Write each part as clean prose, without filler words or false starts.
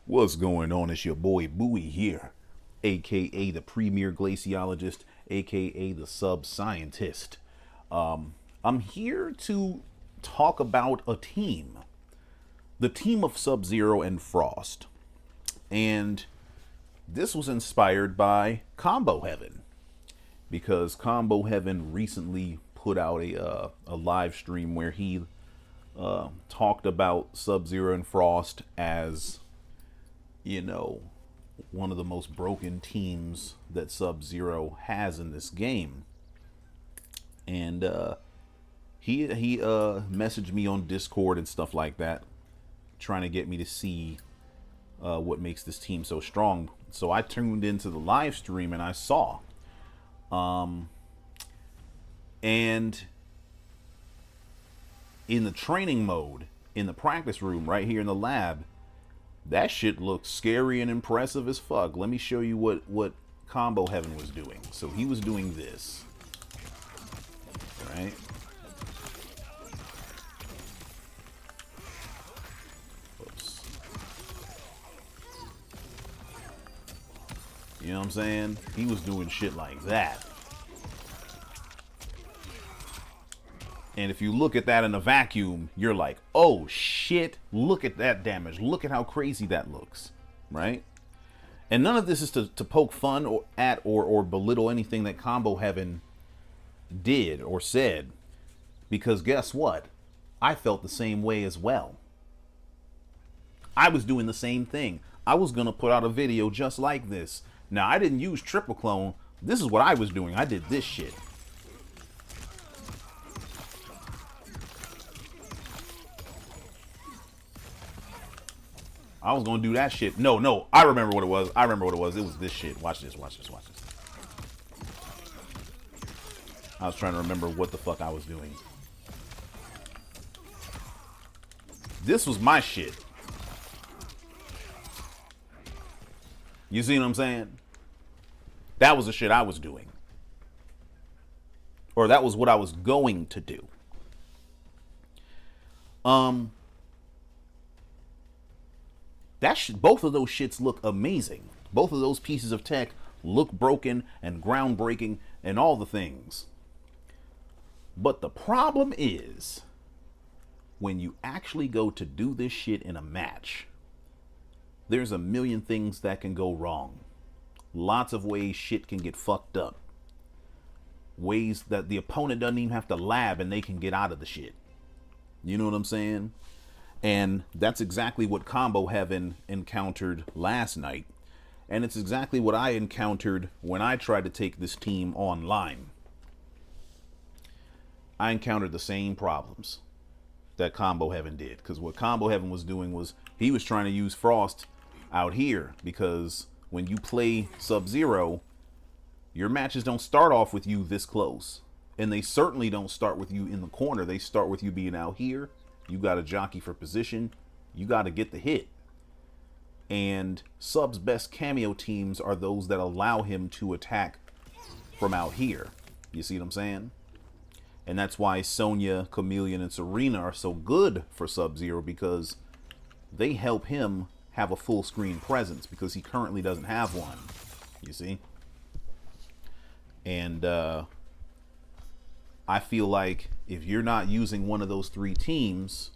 What's going on? It's your boy Bowie here, aka the premier glaciologist, aka the sub scientist. I'm here to talk about a team, the team of Sub Zero and Frost. And this was inspired by Combo Heaven, because Combo Heaven recently put out a live stream where he talked about Sub Zero and Frost as, you know, one of the most broken teams that Sub-Zero has in this game. And he messaged me on Discord and stuff like that, trying to get me to see what makes this team so strong. So I tuned into the live stream and I saw. And in the training mode, in the practice room, right here in the lab, that shit looks scary and impressive as fuck. Let me show you what Combo Heaven was doing. So he was doing this, right? Whoops. You know what I'm saying? He was doing shit like that. And if you look at that in a vacuum, you're like, oh shit, look at that damage. Look at how crazy that looks, right? And none of this is to poke fun or belittle anything that Combo Heaven did or said. Because guess what? I felt the same way as well. I was doing the same thing. I was going to put out a video just like this. Now, I didn't use triple clone. This is what I was doing. I did this shit. I was gonna do that shit. No, I remember what it was. It was this shit. Watch this. I was trying to remember what the fuck I was doing. This was my shit. You see what I'm saying? That was the shit I was doing. Or that was what I was going to do. Both of those shits look amazing. Both of those pieces of tech look broken and groundbreaking and all the things. But the problem is, when you actually go to do this shit in a match, there's a million things that can go wrong. Lots of ways shit can get fucked up. Ways that the opponent doesn't even have to lab and they can get out of the shit. You know what I'm saying? And that's exactly what Combo Heaven encountered last night. And it's exactly what I encountered when I tried to take this team online. I encountered the same problems that Combo Heaven did. Because what Combo Heaven was doing was he was trying to use Frost out here. Because when you play Sub-Zero, your matches don't start off with you this close. And they certainly don't start with you in the corner. They start with you being out here. You got to jockey for position. You got to get the hit. And Sub's best cameo teams are those that allow him to attack from out here. You see what I'm saying? And that's why Sonya, Chameleon, and Serena are so good for Sub-Zero, because they help him have a full screen presence, because he currently doesn't have one. You see? And I feel like if you're not using one of those three teams,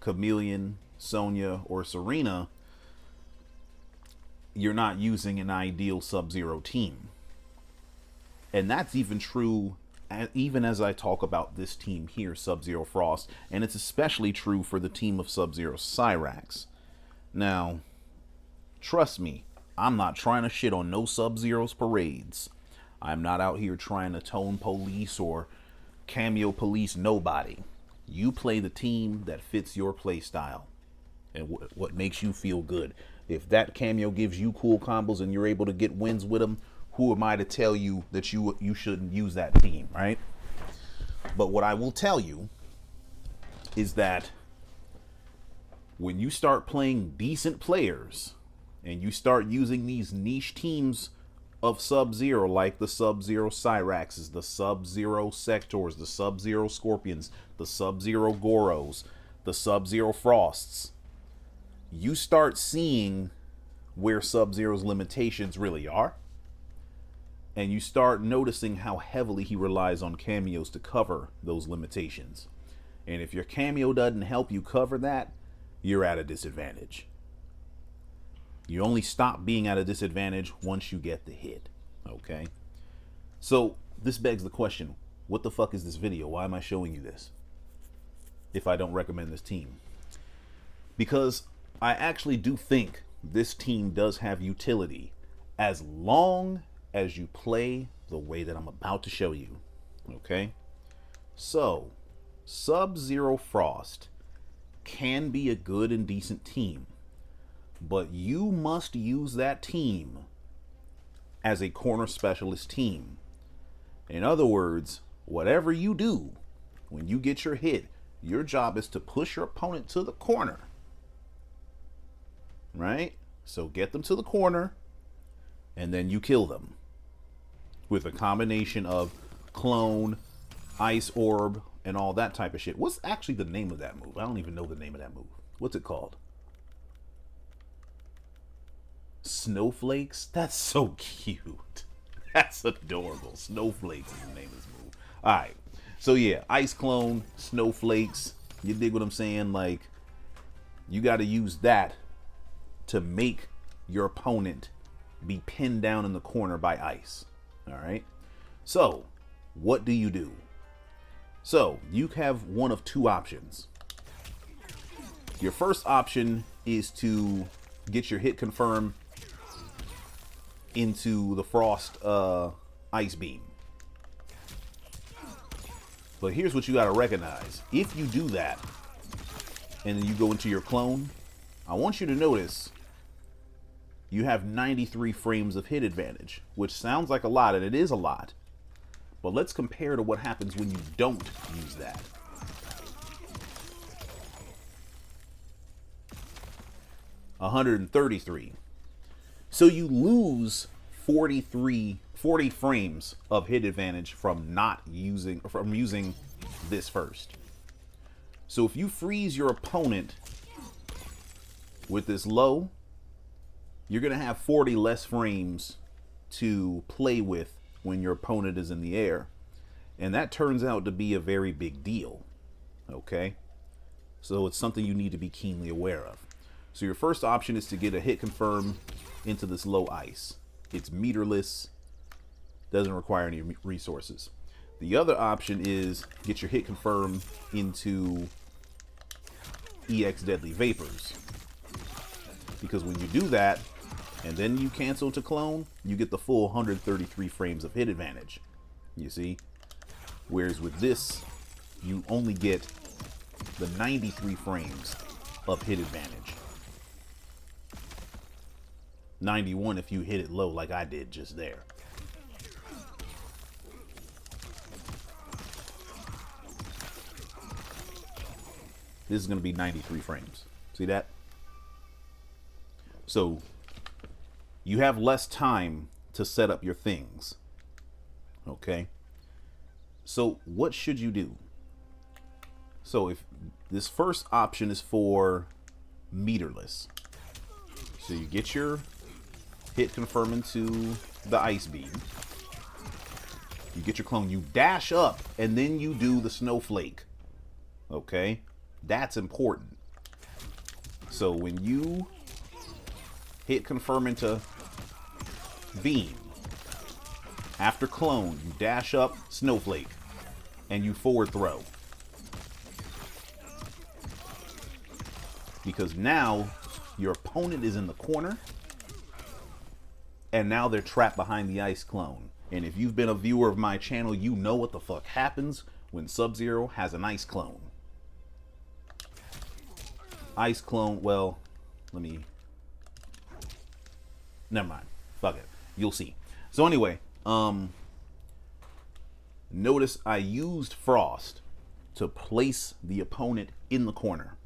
Chameleon, Sonya, or Serena, you're not using an ideal Sub-Zero team. And that's even true even as I talk about this team here, Sub-Zero Frost, and it's especially true for the team of Sub-Zero Cyrax. Now, trust me, I'm not trying to shit on no Sub-Zero's parades. I'm not out here trying to tone police or cameo police nobody. You play the team that fits your play style and what makes you feel good. If that cameo gives you cool combos and you're able to get wins with them, who am I to tell you that you shouldn't use that team, right? But what I will tell you is that when you start playing decent players and you start using these niche teams of Sub-Zero, like the Sub-Zero Cyraxes, the Sub-Zero Sectors, the Sub-Zero Scorpions, the Sub-Zero Goros, the Sub-Zero Frosts, you start seeing where Sub-Zero's limitations really are. And you start noticing how heavily he relies on cameos to cover those limitations. And if your cameo doesn't help you cover that, you're at a disadvantage. You only stop being at a disadvantage once you get the hit. Okay? So this begs the question, what the fuck is this video? Why am I showing you this if I don't recommend this team? Because I actually do think this team does have utility as long as you play the way that I'm about to show you. Okay? So, Sub-Zero Frost can be a good and decent team, but you must use that team as a corner specialist team. In other words, whatever you do, when you get your hit, your job is to push your opponent to the corner. Right? So get them to the corner, and then you kill them with a combination of clone, ice orb, and all that type of shit. What's actually the name of that move? I don't even know the name of that move. What's it called? Snowflakes? That's so cute. That's adorable. Snowflakes is the name of this move. Alright. So yeah, ice clone, snowflakes. You dig what I'm saying? Like, you got to use that to make your opponent be pinned down in the corner by ice. Alright? So, what do you do? So, you have one of two options. Your first option is to get your hit confirmed into the Frost ice beam. But here's what you got to recognize. If you do that, and then you go into your clone, I want you to notice you have 93 frames of hit advantage, which sounds like a lot, and it is a lot. But let's compare to what happens when you don't use that. $133. So you lose 40 frames of hit advantage from using this first. So if you freeze your opponent with this low, you're going to have 40 less frames to play with when your opponent is in the air. And that turns out to be a very big deal. Okay? So it's something you need to be keenly aware of. So your first option is to get a hit confirm into this low ice. It's meterless, doesn't require any resources. The other option is get your hit confirm into EX Deadly Vapors. Because when you do that, and then you cancel to clone, you get the full 133 frames of hit advantage. You see? Whereas with this, you only get the 93 frames of hit advantage. 91 if you hit it low like I did just there. This is going to be 93 frames. See that? So you have less time to set up your things. Okay? So what should you do? So if this first option is for meterless. So you get your hit confirm into the ice beam. You get your clone, you dash up, and then you do the snowflake. Okay? That's important. So when you hit confirm into beam, after clone, you dash up, snowflake, and you forward throw. Because now your opponent is in the corner, and now they're trapped behind the ice clone. And if you've been a viewer of my channel, you know what the fuck happens when Sub-Zero has an ice clone. Ice clone, well, never mind. Fuck it. You'll see. So anyway, notice I used Frost to place the opponent in the corner.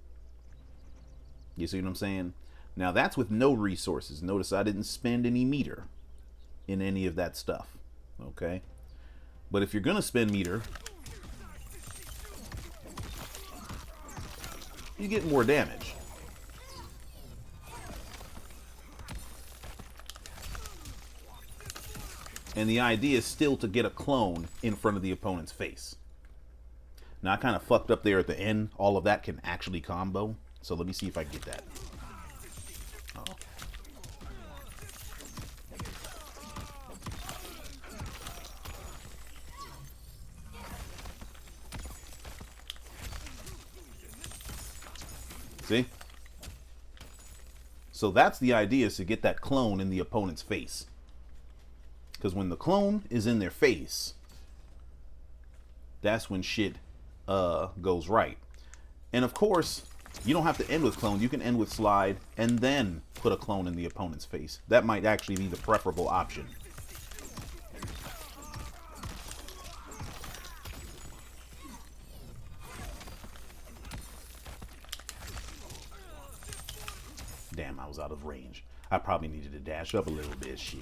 You see what I'm saying? Now that's with no resources. Notice I didn't spend any meter in any of that stuff. Okay? But if you're gonna spend meter, you get more damage. And the idea is still to get a clone in front of the opponent's face. Now, I kind of fucked up there at the end. All of that can actually combo. So let me see if I can get that. Oh. See? So that's the idea, is to get that clone in the opponent's face. Because when the clone is in their face, that's when shit goes right. And of course, you don't have to end with clone. You can end with slide and then put a clone in the opponent's face. That might actually be the preferable option. Damn, I was out of range. I probably needed to dash up a little bit. Shit.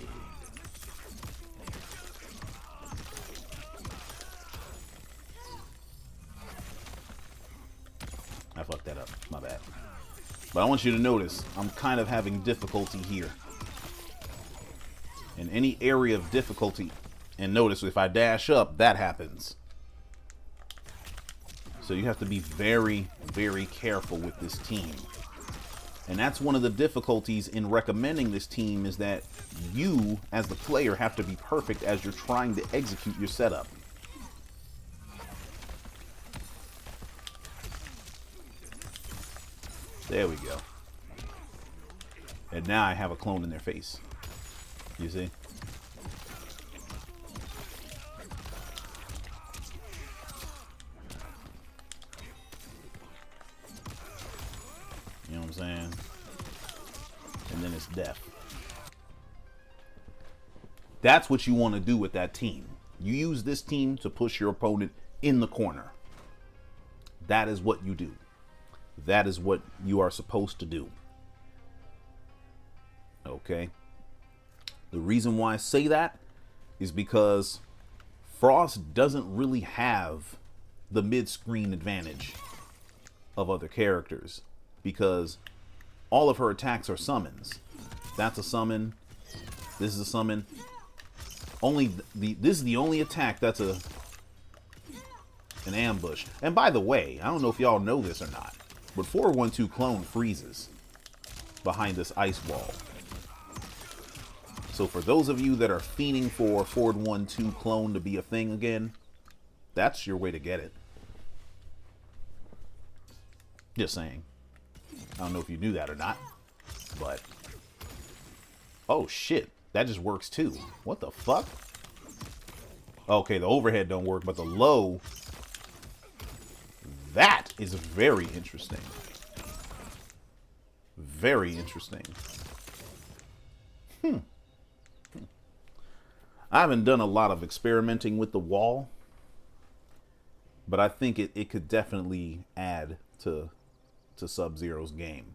I fucked that up. My bad. But I want you to notice, I'm kind of having difficulty here. In any area of difficulty. And notice, if I dash up, that happens. So you have to be very, very careful with this team. And that's one of the difficulties in recommending this team, is that you, as the player, have to be perfect as you're trying to execute your setup. There we go. And now I have a clone in their face. You see? You know what I'm saying? And then it's death. That's what you want to do with that team. You use this team to push your opponent in the corner. That is what you do. That is what you are supposed to do. Okay? The reason why I say that is because Frost doesn't really have the mid-screen advantage of other characters, because all of her attacks are summons. That's a summon. This is a summon. This is the only attack that's an ambush. And by the way, I don't know if y'all know this or not, but 412 clone freezes behind this ice wall. So for those of you that are fiending for 412 clone to be a thing again, that's your way to get it. Just saying. I don't know if you knew that or not, but... Oh shit, that just works too. What the fuck? Okay, the overhead don't work, but the low... That is very interesting. Very interesting. I haven't done a lot of experimenting with the wall, but I think it could definitely add to Sub-Zero's game.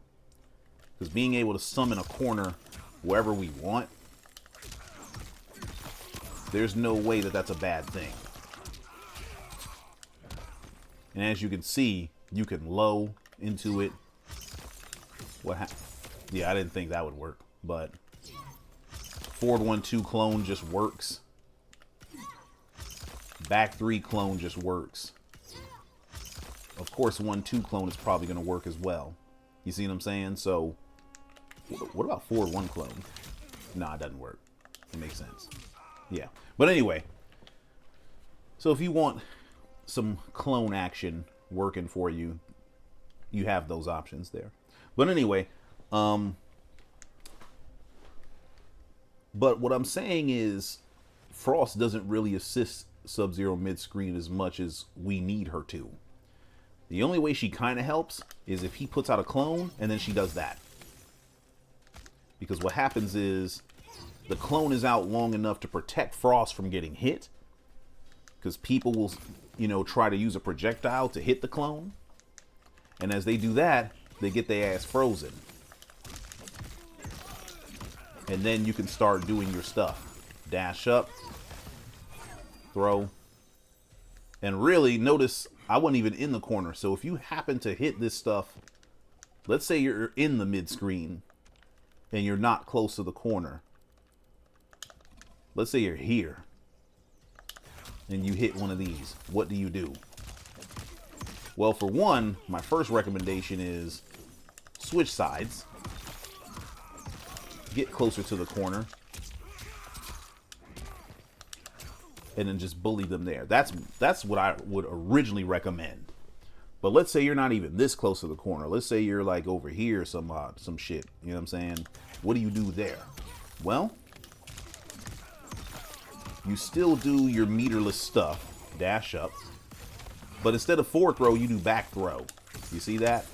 Because being able to summon a corner wherever we want, there's no way that that's a bad thing. And as you can see, you can low into it. Yeah, I didn't think that would work, but 412 clone just works. Back 3 clone just works. Of course, 1-2 clone is probably going to work as well. You see what I'm saying? So, what about 4-1 clone? Nah, it doesn't work. It makes sense. Yeah. But anyway, so if you want some clone action working for you, you have those options there. But anyway, but what I'm saying is Frost doesn't really assist Sub-Zero mid-screen as much as we need her to. The only way she kind of helps is if he puts out a clone and then she does that. Because what happens is the clone is out long enough to protect Frost from getting hit. Because people will, you know, try to use a projectile to hit the clone. And as they do that, they get their ass frozen. And then you can start doing your stuff. Dash up. Throw. And really, notice I wasn't even in the corner. So if you happen to hit this stuff, let's say you're in the mid-screen and you're not close to the corner. let's say you're here and you hit one of these. What do you do? Well, for one, my first recommendation is switch sides. Get closer to the corner. And then just bully them there. That's what I would originally recommend. But let's say you're not even this close to the corner. Let's say you're like over here, some shit. You know what I'm saying? What do you do there? Well, you still do your meterless stuff, dash up. But instead of forward throw, you do back throw. You see that?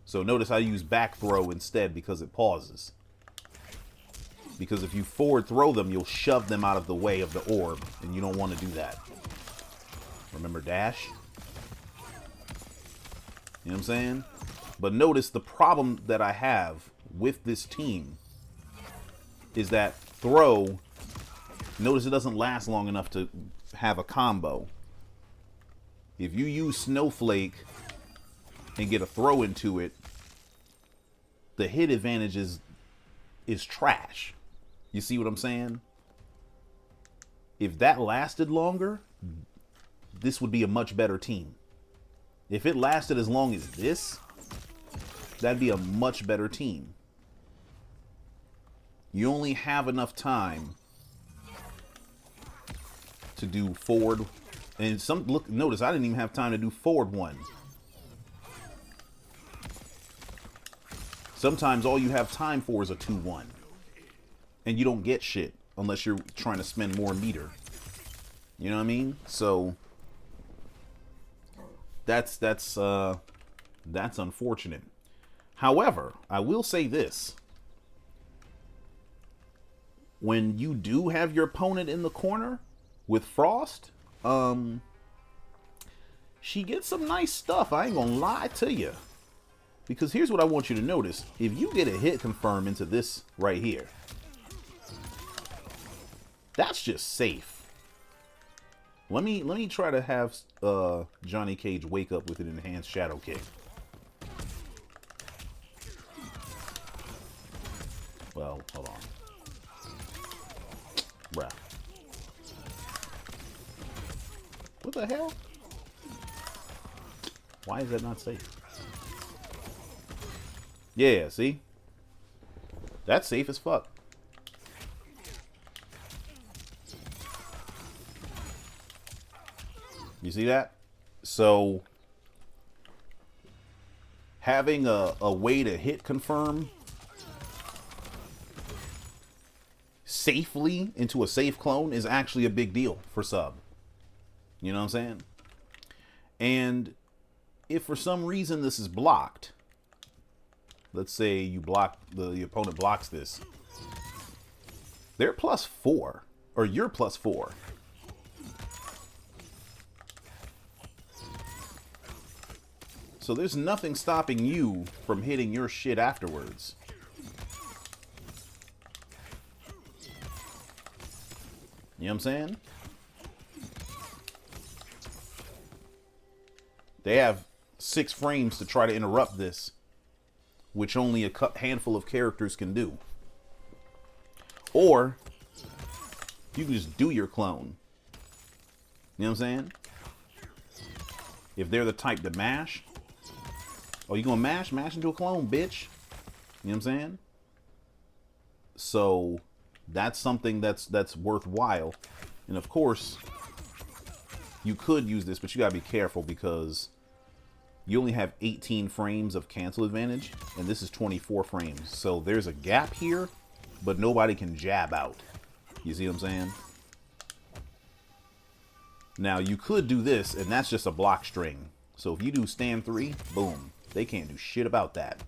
So notice I use back throw instead because it pauses. Because if you forward throw them, you'll shove them out of the way of the orb, and you don't want to do that. Remember dash? You know what I'm saying? But notice the problem that I have with this team is that throw, notice it doesn't last long enough to have a combo. If you use Snowflake and get a throw into it, the hit advantage is trash. You see what I'm saying? If that lasted longer, this would be a much better team. If it lasted as long as this, that'd be a much better team. You only have enough time to do forward. And notice I didn't even have time to do forward one. Sometimes all you have time for is a 2-1. And you don't get shit unless you're trying to spend more meter. You know what I mean? So that's unfortunate. However, I will say this. When you do have your opponent in the corner with Frost, she gets some nice stuff. I ain't gonna lie to you. Because here's what I want you to notice. If you get a hit confirm into this right here, that's just safe. Let me try to have Johnny Cage wake up with an enhanced shadow kick. Well, hold on. Bruh. What the hell? Why is that not safe? Yeah, see? That's safe as fuck. You see that? So having a way to hit confirm safely into a safe clone is actually a big deal for sub. You know what I'm saying? And if for some reason this is blocked, let's say you block, the opponent blocks this, they're +4, or you're +4. So there's nothing stopping you from hitting your shit afterwards. You know what I'm saying? They have 6 frames to try to interrupt this, which only a handful of characters can do. Or you can just do your clone. You know what I'm saying? If they're the type to mash. Oh, you gonna mash? Mash into a clone, bitch. You know what I'm saying? So that's something that's worthwhile. And of course, you could use this, but you gotta be careful because you only have 18 frames of cancel advantage, and this is 24 frames. So there's a gap here, but nobody can jab out. You see what I'm saying? Now you could do this, and that's just a block string. So if you do stand 3, boom. They can't do shit about that.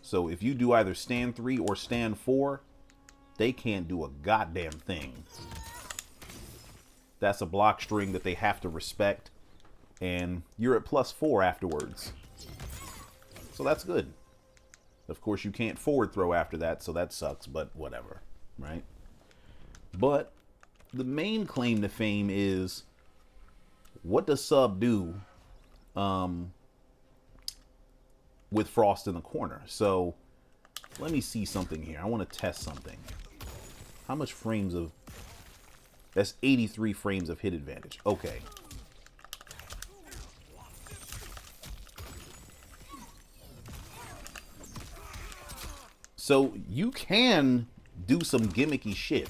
So if you do either stand 3 or stand 4, they can't do a goddamn thing. That's a block string that they have to respect. And you're at +4 afterwards. So that's good. Of course, you can't forward throw after that, so that sucks, but whatever, right? But the main claim to fame is, what does sub do with Frost in the corner? So let me see something here. I want to test something. How much frames of... That's 83 frames of hit advantage. Okay. So you can do some gimmicky shit.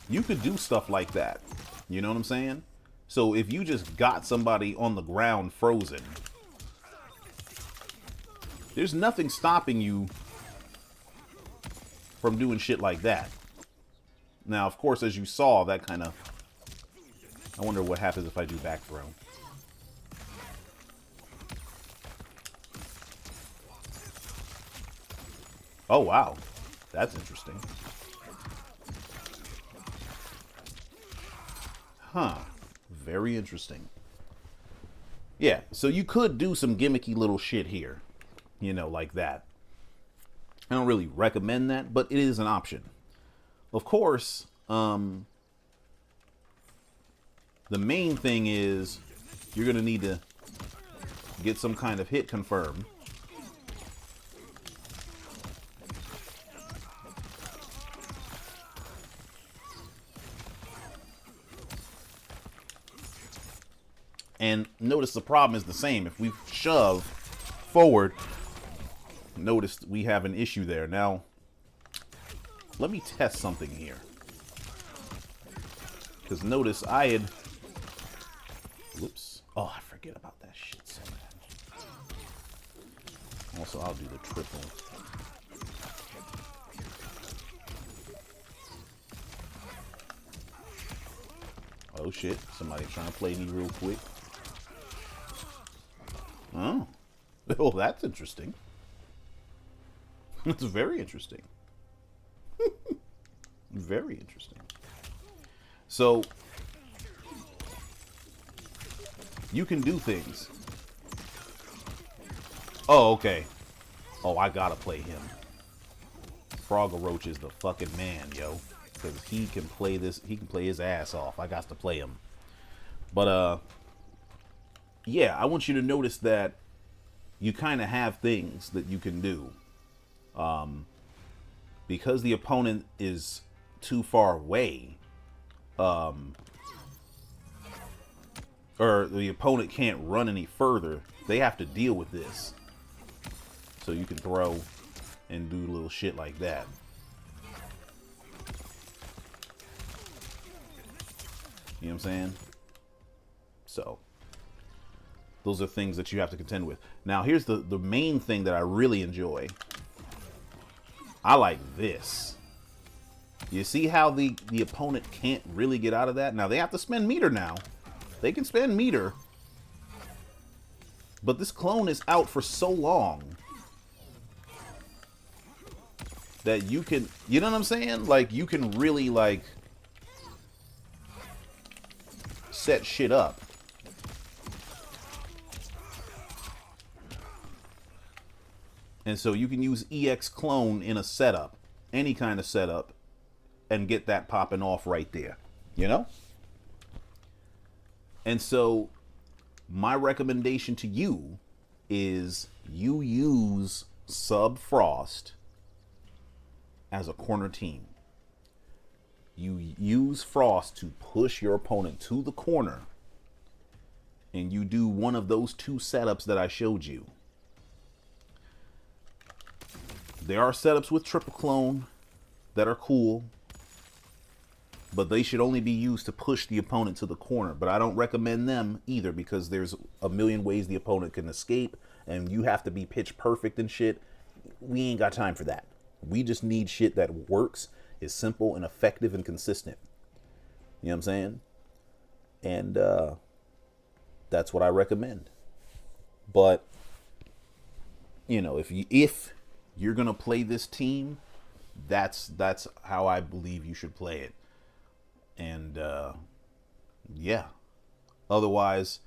You could do stuff like that. You know what I'm saying? So if you just got somebody on the ground frozen, there's nothing stopping you from doing shit like that. Now, of course, as you saw, that kind of... I wonder what happens if I do back throw. Oh, wow. That's interesting. Huh. Very interesting. Yeah, so you could do some gimmicky little shit here. You know, like that. I don't really recommend that, but it is an option. Of course, the main thing is you're going to need to get some kind of hit confirmed. And notice the problem is the same. If we shove forward, notice we have an issue there. Now, let me test something here. Because notice I had... Whoops. Oh, I forget about that shit so bad. Also, I'll do the triple. Oh, shit. Somebody's trying to play me real quick. Oh. Oh, that's interesting. That's very interesting. Very interesting. So, you can do things. Oh, okay. Oh, I gotta play him. Frogger Roach is the fucking man, yo. Because he can play this, he can play his ass off. I got to play him. But, yeah, I want you to notice that you kind of have things that you can do. Because the opponent is too far away, or the opponent can't run any further, they have to deal with this. So you can throw and do little shit like that. You know what I'm saying? So, those are things that you have to contend with. Now, here's the main thing that I really enjoy. I like this. You see how the opponent can't really get out of that? Now, they have to spend meter now. They can spend meter. But this clone is out for so long that you can... You know what I'm saying? Like, you can really, like... set shit up. And so you can use EX clone in a setup, any kind of setup, and get that popping off right there, you know? And so my recommendation to you is you use Sub Frost as a corner team. You use Frost to push your opponent to the corner, and you do one of those two setups that I showed you. There are setups with triple clone that are cool, but they should only be used to push the opponent to the corner. But I don't recommend them either, because there's a million ways the opponent can escape, and you have to be pitch perfect and shit. We ain't got time for that. We just need shit that works, is simple and effective and consistent. You know what I'm saying? And that's what I recommend. But, you know, if you're gonna play this team, that's how I believe you should play it. And yeah, otherwise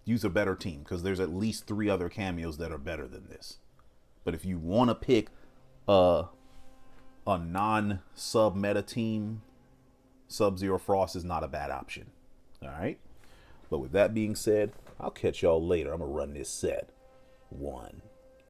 use a better team, because there's at least 3 other cameos that are better than this. But if you want to pick a non-sub meta team, Sub-Zero Frost is not a bad option. All right, but with that being said, I'll catch y'all later. I'm gonna run this set. one.